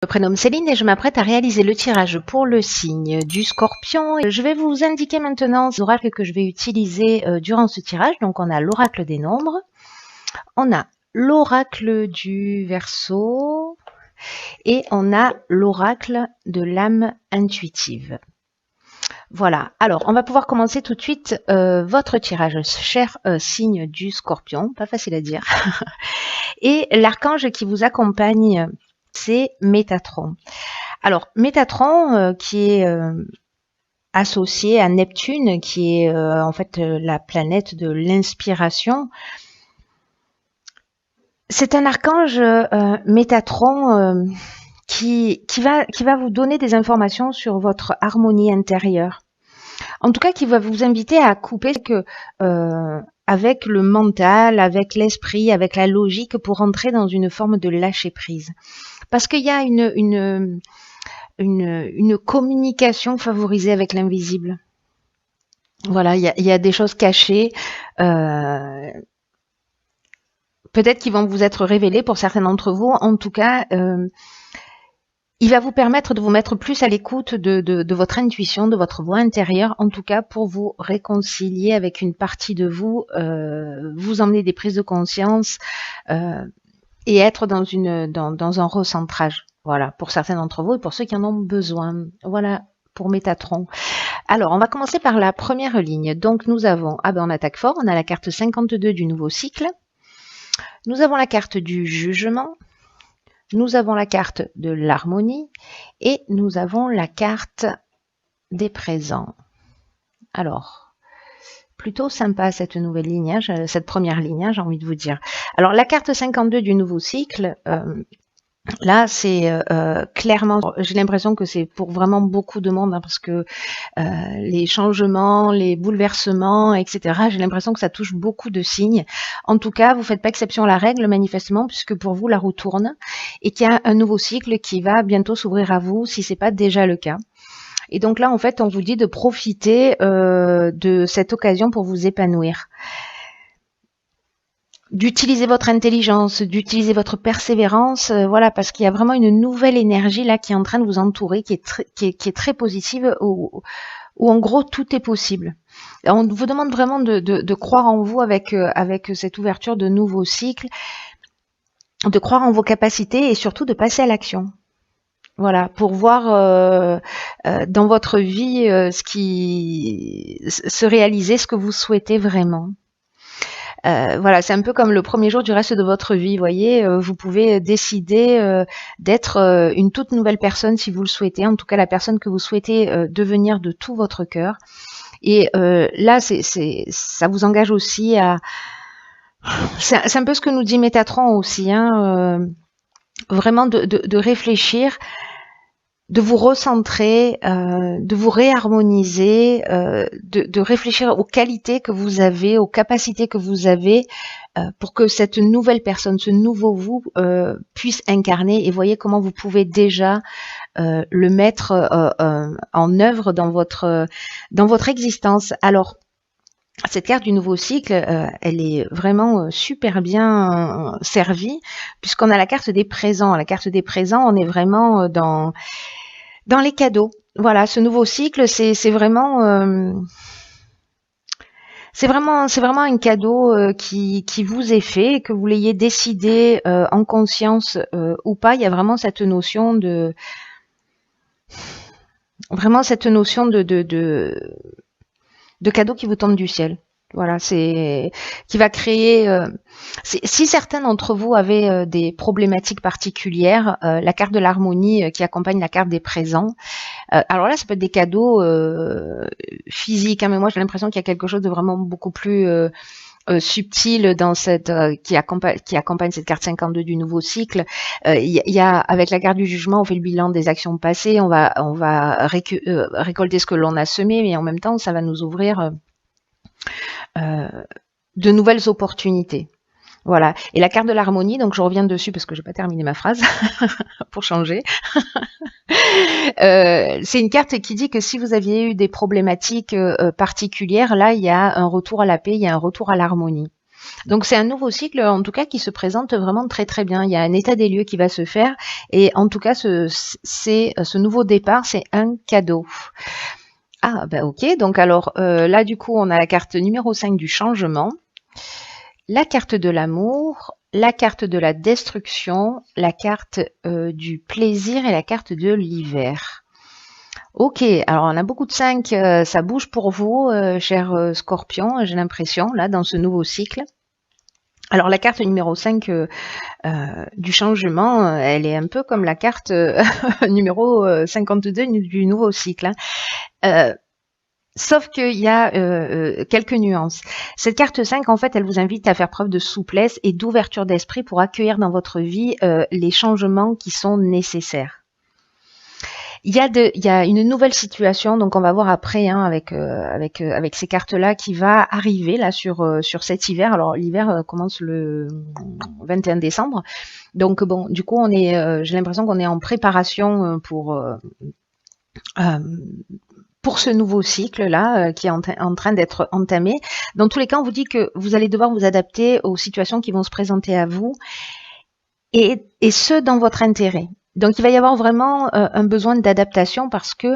Je me prénomme Céline et je m'apprête à réaliser le tirage pour le signe du Scorpion. Je vais vous indiquer maintenant les oracles que je vais utiliser durant ce tirage. Donc on a l'oracle des nombres, on a l'oracle du Verseau et on a l'oracle de l'âme intuitive. Voilà, alors on va pouvoir commencer tout de suite votre tirage, cher signe du Scorpion, pas facile à dire. Et l'archange qui vous accompagne, c'est Métatron. Alors, Métatron, qui est associé à Neptune, qui est en fait la planète de l'inspiration. C'est un archange Métatron qui va vous donner des informations sur votre harmonie intérieure. En tout cas, qui va vous inviter à couper avec le mental, avec l'esprit, avec la logique pour entrer dans une forme de lâcher prise. Parce qu'il y a une communication favorisée avec l'invisible. Voilà, il y a des choses cachées, peut-être qui vont vous être révélées pour certains d'entre vous. En tout cas, il va vous permettre de vous mettre plus à l'écoute de votre intuition, de votre voix intérieure, en tout cas pour vous réconcilier avec une partie de vous, vous emmener des prises de conscience et être dans un recentrage. Voilà, pour certains d'entre vous et pour ceux qui en ont besoin. Voilà pour Métatron. Alors, on va commencer par la première ligne. Donc, nous avons, on attaque fort, on a la carte 52 du nouveau cycle. Nous avons la carte du jugement. Nous avons la carte de l'harmonie et nous avons la carte des présents. Alors, plutôt sympa cette nouvelle ligne, hein, cette première ligne, hein, j'ai envie de vous dire. Alors, la carte 52 du nouveau cycle, là, c'est clairement, j'ai l'impression que c'est pour vraiment beaucoup de monde, hein, parce que les changements, les bouleversements, etc., j'ai l'impression que ça touche beaucoup de signes. En tout cas, vous ne faites pas exception à la règle, manifestement, puisque pour vous, la roue tourne et qu'il y a un nouveau cycle qui va bientôt s'ouvrir à vous, si ce n'est pas déjà le cas. Et donc là, en fait, on vous dit de profiter de cette occasion pour vous épanouir. D'utiliser votre intelligence, d'utiliser votre persévérance, voilà, parce qu'il y a vraiment une nouvelle énergie là qui est en train de vous entourer, qui est très positive, où en gros tout est possible. On vous demande vraiment de croire en vous avec cette ouverture de nouveaux cycles, de croire en vos capacités et surtout de passer à l'action. Voilà, pour voir dans votre vie se réaliser ce que vous souhaitez vraiment. Voilà, c'est un peu comme le premier jour du reste de votre vie, vous voyez, vous pouvez décider d'être une toute nouvelle personne si vous le souhaitez, en tout cas la personne que vous souhaitez devenir de tout votre cœur. Et là, ça vous engage aussi à... C'est un peu ce que nous dit Métatron aussi, hein, vraiment de réfléchir, de vous recentrer, de vous réharmoniser, de réfléchir aux qualités que vous avez, aux capacités que vous avez, pour que cette nouvelle personne, ce nouveau vous, puisse incarner. Et voyez comment vous pouvez déjà le mettre en œuvre dans votre existence. Alors, cette carte du nouveau cycle, elle est vraiment super bien servie, puisqu'on a la carte des présents. La carte des présents, on est vraiment dans les cadeaux. Voilà, ce nouveau cycle, c'est vraiment un cadeau qui vous est fait, que vous l'ayez décidé en conscience ou pas. Il y a vraiment cette notion de cadeau qui vous tombe du ciel. Voilà, qui va créer... si certains d'entre vous avaient des problématiques particulières, la carte de l'harmonie qui accompagne la carte des présents, alors là, ça peut être des cadeaux physiques, hein, mais moi j'ai l'impression qu'il y a quelque chose de vraiment beaucoup plus subtil dans qui accompagne cette carte 52 du nouveau cycle. Il y a, avec la carte du jugement, on fait le bilan des actions passées, on va récolter ce que l'on a semé, mais en même temps, ça va nous ouvrir de nouvelles opportunités. Voilà. Et la carte de l'harmonie, donc je reviens dessus parce que je n'ai pas terminé ma phrase, pour changer. C'est une carte qui dit que si vous aviez eu des problématiques particulières, là, il y a un retour à la paix, il y a un retour à l'harmonie. Donc c'est un nouveau cycle, en tout cas, qui se présente vraiment très très bien. Il y a un état des lieux qui va se faire, et en tout cas, ce nouveau départ, c'est un cadeau. Ah, ben ok, donc alors là, du coup, on a la carte numéro 5 du changement, la carte de l'amour, la carte de la destruction, la carte du plaisir et la carte de l'hiver. Ok, alors on a beaucoup de 5, ça bouge pour vous, cher Scorpion, j'ai l'impression, là, dans ce nouveau cycle. Alors la carte numéro 5 du changement, elle est un peu comme la carte numéro 52 du nouveau cycle, hein. Sauf qu'il y a quelques nuances. Cette carte 5, en fait, elle vous invite à faire preuve de souplesse et d'ouverture d'esprit pour accueillir dans votre vie les changements qui sont nécessaires. Il y a une nouvelle situation, donc on va voir après, hein, avec ces cartes-là, qui va arriver là sur cet hiver. Alors l'hiver commence le 21 décembre, donc bon, du coup j'ai l'impression qu'on est en préparation pour ce nouveau cycle-là qui est en train d'être entamé. Dans tous les cas, on vous dit que vous allez devoir vous adapter aux situations qui vont se présenter à vous, et ce, dans votre intérêt. Donc, il va y avoir vraiment un besoin d'adaptation, parce que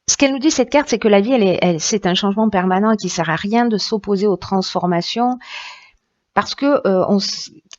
ce qu'elle nous dit, cette carte, c'est que la vie, c'est un changement permanent qui ne sert à rien de s'opposer aux transformations, parce que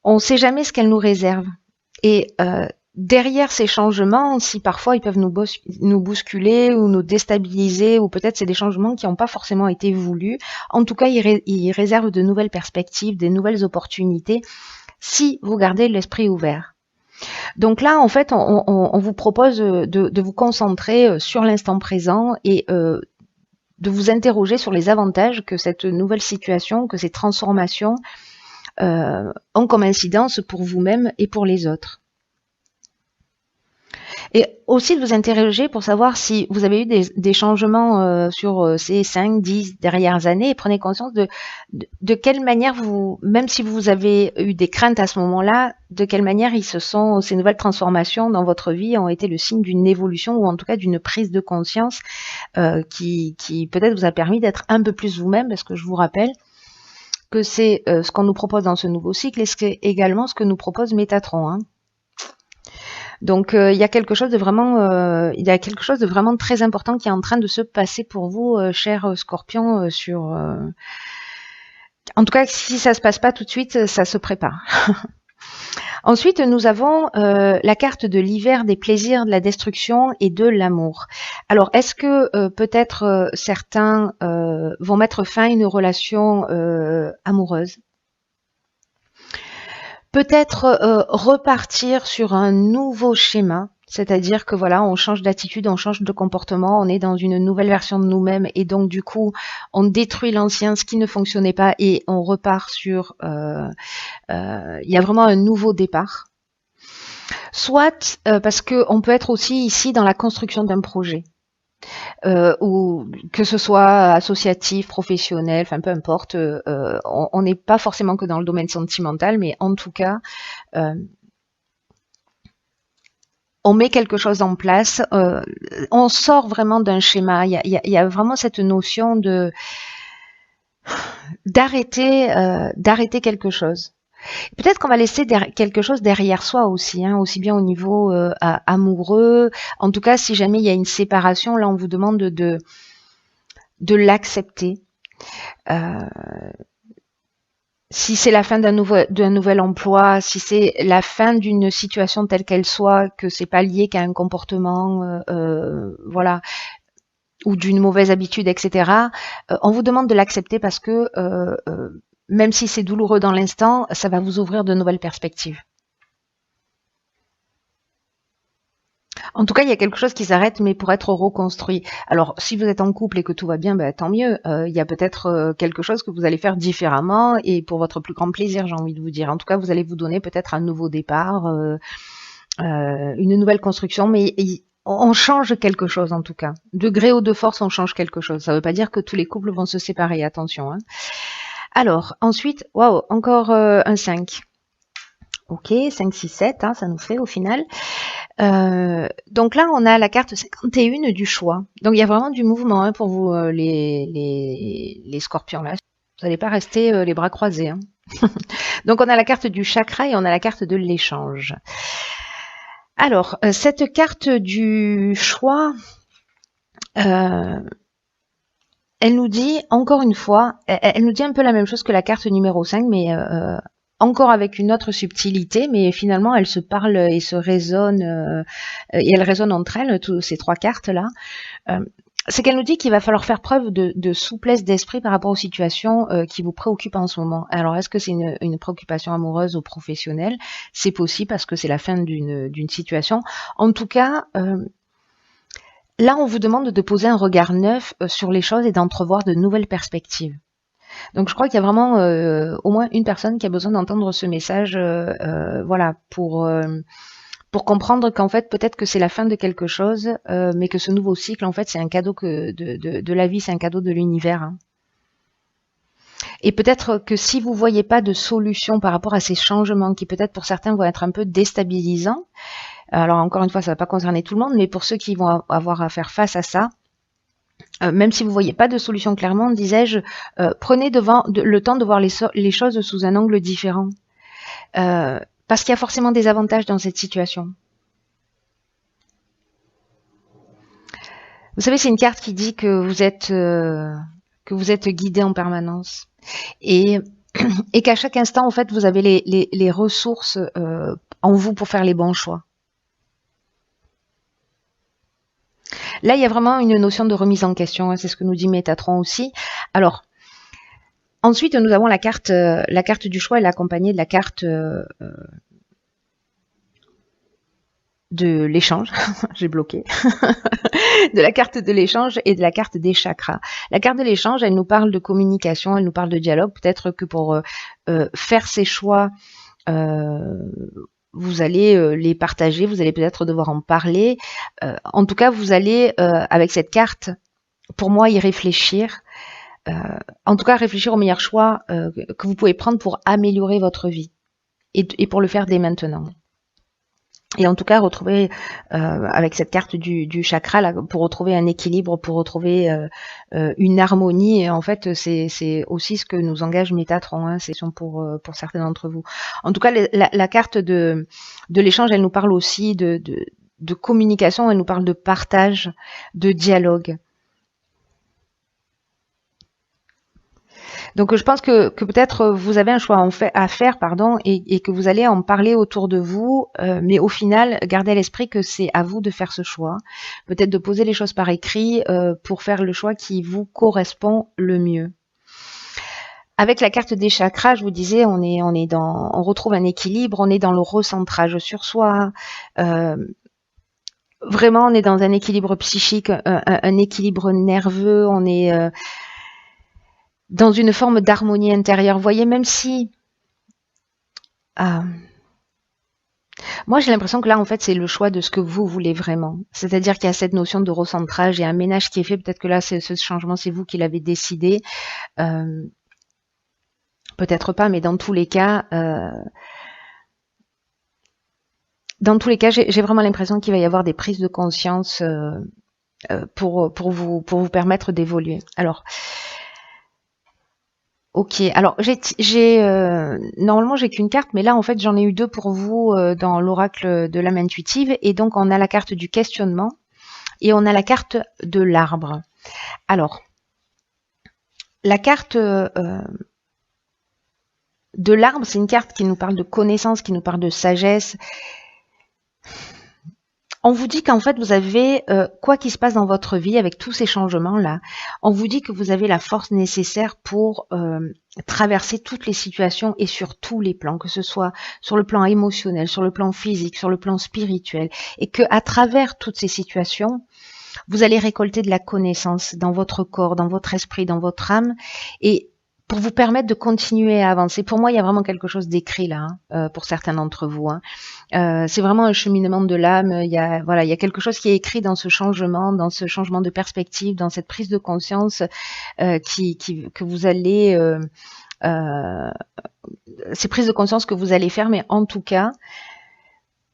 on ne sait jamais ce qu'elle nous réserve. Et derrière ces changements, si parfois ils peuvent nous bousculer ou nous déstabiliser, ou peut-être c'est des changements qui n'ont pas forcément été voulus, en tout cas, ils réservent de nouvelles perspectives, des nouvelles opportunités, si vous gardez l'esprit ouvert. Donc là, en fait, on vous propose de vous concentrer sur l'instant présent et de vous interroger sur les avantages que cette nouvelle situation, que ces transformations ont comme incidence pour vous-même et pour les autres. Et aussi de vous interroger pour savoir si vous avez eu des changements sur ces 5, 10 dernières années, et prenez conscience de quelle manière même si vous avez eu des craintes à ce moment-là, de quelle manière ces nouvelles transformations dans votre vie ont été le signe d'une évolution, ou en tout cas d'une prise de conscience qui peut-être vous a permis d'être un peu plus vous-même, parce que je vous rappelle que c'est ce qu'on nous propose dans ce nouveau cycle, et c'est également ce que nous propose Métatron, hein. Donc il y a quelque chose de vraiment très important qui est en train de se passer pour vous, cher Scorpion, en tout cas, si ça se passe pas tout de suite, ça se prépare. Ensuite, nous avons la carte de l'hiver, des plaisirs, de la destruction et de l'amour. Alors, est-ce que peut-être certains vont mettre fin à une relation amoureuse? Peut-être repartir sur un nouveau schéma, c'est-à-dire que voilà, on change d'attitude, on change de comportement, on est dans une nouvelle version de nous-mêmes, et donc du coup, on détruit l'ancien, ce qui ne fonctionnait pas, et on repart sur... il y a vraiment un nouveau départ. Soit parce qu'on peut être aussi ici dans la construction d'un projet. Ou que ce soit associatif, professionnel, enfin peu importe, on n'est pas forcément que dans le domaine sentimental, mais en tout cas, on met quelque chose en place, on sort vraiment d'un schéma. Il y a vraiment cette notion d'arrêter quelque chose. Peut-être qu'on va laisser quelque chose derrière soi aussi, hein, aussi bien au niveau amoureux. En tout cas, si jamais il y a une séparation, là on vous demande de l'accepter. Si c'est la fin d'un nouvel emploi, si c'est la fin d'une situation telle qu'elle soit, que c'est pas lié qu'à un comportement, voilà, ou d'une mauvaise habitude, etc. On vous demande de l'accepter, parce que même si c'est douloureux dans l'instant, ça va vous ouvrir de nouvelles perspectives. En tout cas, il y a quelque chose qui s'arrête, mais pour être reconstruit. Alors, si vous êtes en couple et que tout va bien, ben, tant mieux. Il y a peut-être quelque chose que vous allez faire différemment, et pour votre plus grand plaisir, j'ai envie de vous dire. En tout cas, vous allez vous donner peut-être un nouveau départ, une nouvelle construction, mais on change quelque chose en tout cas. De gré ou de force, on change quelque chose. Ça ne veut pas dire que tous les couples vont se séparer, attention, hein. Alors, ensuite, waouh, encore un 5. Ok, 5, 6, 7, hein, ça nous fait au final. Donc là, on a la carte 51 du choix. Donc il y a vraiment du mouvement, hein, pour vous, les scorpions là. Vous n'allez pas rester les bras croisés, hein. Donc on a la carte du chakra et on a la carte de l'échange. Alors, cette carte du choix, elle nous dit, encore une fois, elle nous dit un peu la même chose que la carte numéro 5, mais encore avec une autre subtilité, mais finalement, elles se parlent et se résonnent, et elles résonnent entre elles, toutes ces trois cartes-là. C'est qu'elle nous dit qu'il va falloir faire preuve de souplesse d'esprit par rapport aux situations qui vous préoccupent en ce moment. Alors, est-ce que c'est une préoccupation amoureuse ou professionnelle? C'est possible parce que c'est la fin d'une situation. En tout cas, là, on vous demande de poser un regard neuf sur les choses et d'entrevoir de nouvelles perspectives. Donc, je crois qu'il y a vraiment au moins une personne qui a besoin d'entendre ce message, voilà, pour comprendre qu'en fait, peut-être que c'est la fin de quelque chose, mais que ce nouveau cycle, en fait, c'est un cadeau de la vie, c'est un cadeau de l'univers, hein. Et peut-être que si vous voyez pas de solution par rapport à ces changements qui peut-être pour certains vont être un peu déstabilisants, alors encore une fois, ça va pas concerner tout le monde, mais pour ceux qui vont avoir à faire face à ça, même si vous voyez pas de solution clairement, disais-je, prenez le temps de voir les choses sous un angle différent. Parce qu'il y a forcément des avantages dans cette situation. Vous savez, c'est une carte qui dit que vous êtes guidé en permanence et qu'à chaque instant, en fait, vous avez les ressources en vous pour faire les bons choix. Là, il y a vraiment une notion de remise en question, hein, c'est ce que nous dit Métatron aussi. Alors, ensuite, nous avons la carte du choix, elle est accompagnée de la carte de l'échange, j'ai bloqué, de la carte de l'échange et de la carte des chakras. La carte de l'échange, elle nous parle de communication, elle nous parle de dialogue. Peut-être que pour faire ces choix, vous allez les partager, vous allez peut-être devoir en parler. En tout cas, vous allez, avec cette carte, pour moi, y réfléchir. En tout cas, réfléchir au meilleur choix que vous pouvez prendre pour améliorer votre vie et pour le faire dès maintenant. Et en tout cas, retrouver avec cette carte du chakra, là, pour retrouver un équilibre, pour retrouver une harmonie. Et en fait, c'est aussi ce que nous engage Métatron, hein, c'est pour certains d'entre vous. En tout cas, la carte de l'échange, elle nous parle aussi de communication, elle nous parle de partage, de dialogue. Donc je pense que peut-être vous avez un choix à faire, et que vous allez en parler autour de vous, mais au final, gardez à l'esprit que c'est à vous de faire ce choix. Peut-être de poser les choses par écrit pour faire le choix qui vous correspond le mieux. Avec la carte des chakras, je vous disais, on retrouve un équilibre, on est dans le recentrage sur soi. Vraiment, on est dans un équilibre psychique, un équilibre nerveux, on est dans une forme d'harmonie intérieure. Vous voyez, même si... moi, j'ai l'impression que là, en fait, c'est le choix de ce que vous voulez vraiment. C'est-à-dire qu'il y a cette notion de recentrage et un ménage qui est fait. Peut-être que là, ce changement, c'est vous qui l'avez décidé. Peut-être pas, mais dans tous les cas... j'ai vraiment l'impression qu'il va y avoir des prises de conscience pour vous permettre d'évoluer. Alors... Ok, alors normalement j'ai qu'une carte, mais là en fait j'en ai eu deux pour vous dans l'oracle de l'âme intuitive, et donc on a la carte du questionnement et on a la carte de l'arbre. Alors, la carte de l'arbre, c'est une carte qui nous parle de connaissance, qui nous parle de sagesse. On vous dit qu'en fait, vous avez, quoi qu'il se passe dans votre vie, avec tous ces changements-là, on vous dit que vous avez la force nécessaire pour traverser toutes les situations et sur tous les plans, que ce soit sur le plan émotionnel, sur le plan physique, sur le plan spirituel, et que à travers toutes ces situations, vous allez récolter de la connaissance dans votre corps, dans votre esprit, dans votre âme, et pour vous permettre de continuer à avancer. Pour moi, il y a vraiment quelque chose d'écrit là, hein, pour certains d'entre vous, hein. C'est vraiment un cheminement de l'âme. Il y a quelque chose qui est écrit dans ce changement de perspective, dans cette prise de conscience que vous allez, ces prises de conscience que vous allez faire. Mais en tout cas,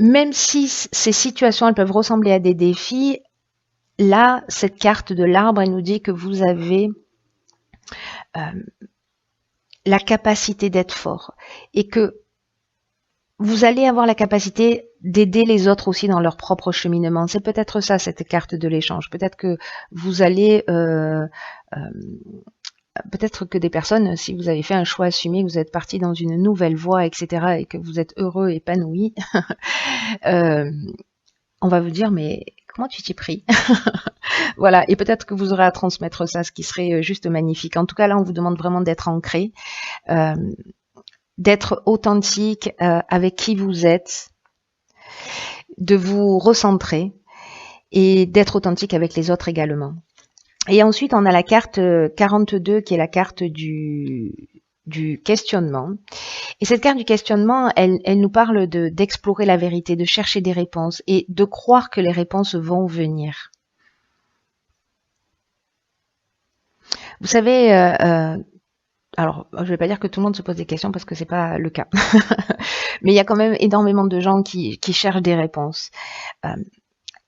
même si ces situations elles peuvent ressembler à des défis, là, cette carte de l'arbre, elle nous dit que vous avez la capacité d'être fort et que vous allez avoir la capacité d'aider les autres aussi dans leur propre cheminement. C'est peut-être ça, cette carte de l'échange. Peut-être que vous allez... peut-être que des personnes, si vous avez fait un choix assumé, que vous êtes parti dans une nouvelle voie, etc., et que vous êtes heureux, épanoui, on va vous dire, mais comment tu t'y pris? Voilà, et peut-être que vous aurez à transmettre ça, ce qui serait juste magnifique. En tout cas, là, on vous demande vraiment d'être ancré, d'être authentique avec qui vous êtes, de vous recentrer et d'être authentique avec les autres également. Et ensuite, on a la carte 42 qui est la carte du questionnement. Et cette carte du questionnement, elle nous parle d'explorer la vérité, de chercher des réponses et de croire que les réponses vont venir. Vous savez, alors je ne vais pas dire que tout le monde se pose des questions parce que c'est pas le cas, mais il y a quand même énormément de gens qui cherchent des réponses.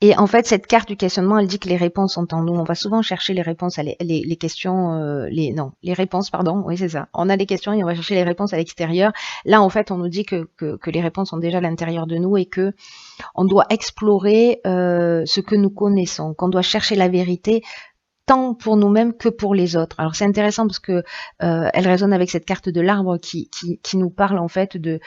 Et en fait, cette carte du questionnement, elle dit que les réponses sont en nous. On va souvent chercher les réponses, les questions, les réponses, pardon. Oui, c'est ça. On a des questions et on va chercher les réponses à l'extérieur. Là, en fait, on nous dit que les réponses sont déjà à l'intérieur de nous et que on doit explorer ce que nous connaissons, qu'on doit chercher la vérité tant pour nous-mêmes que pour les autres. Alors c'est intéressant parce que elle résonne avec cette carte de l'arbre qui nous parle en fait de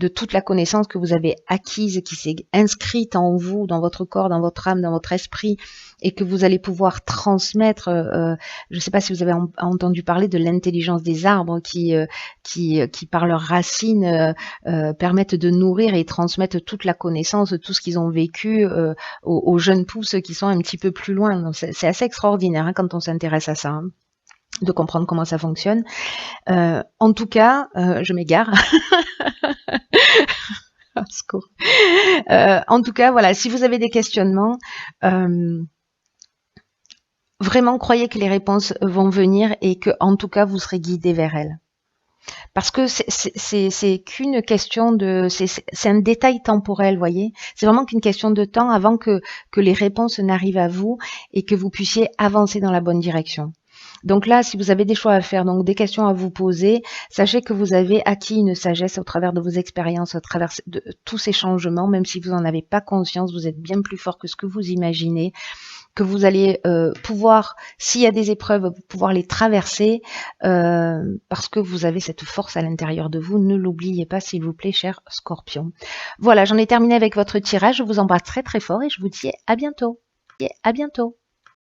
toute la connaissance que vous avez acquise, qui s'est inscrite en vous, dans votre corps, dans votre âme, dans votre esprit, et que vous allez pouvoir transmettre. Je ne sais pas si vous avez entendu parler de l'intelligence des arbres qui par leurs racines permettent de nourrir et transmettre toute la connaissance, tout ce qu'ils ont vécu aux jeunes pousses qui sont un petit peu plus loin. C'est assez extraordinaire quand on s'intéresse à ça, de comprendre comment ça fonctionne. En tout cas, je m'égare. En tout cas, voilà, si vous avez des questionnements, vraiment croyez que les réponses vont venir et que, en tout cas, vous serez guidé vers elles. Parce que c'est qu'une question de... C'est un détail temporel, voyez. C'est vraiment qu'une question de temps avant que les réponses n'arrivent à vous et que vous puissiez avancer dans la bonne direction. Donc là, si vous avez des choix à faire, donc des questions à vous poser, sachez que vous avez acquis une sagesse au travers de vos expériences, au travers de tous ces changements, même si vous n'en avez pas conscience, vous êtes bien plus fort que ce que vous imaginez, que vous allez pouvoir, s'il y a des épreuves, pouvoir les traverser parce que vous avez cette force à l'intérieur de vous. Ne l'oubliez pas, s'il vous plaît, cher Scorpion. Voilà, j'en ai terminé avec votre tirage. Je vous embrasse très très fort et je vous dis à bientôt. À bientôt.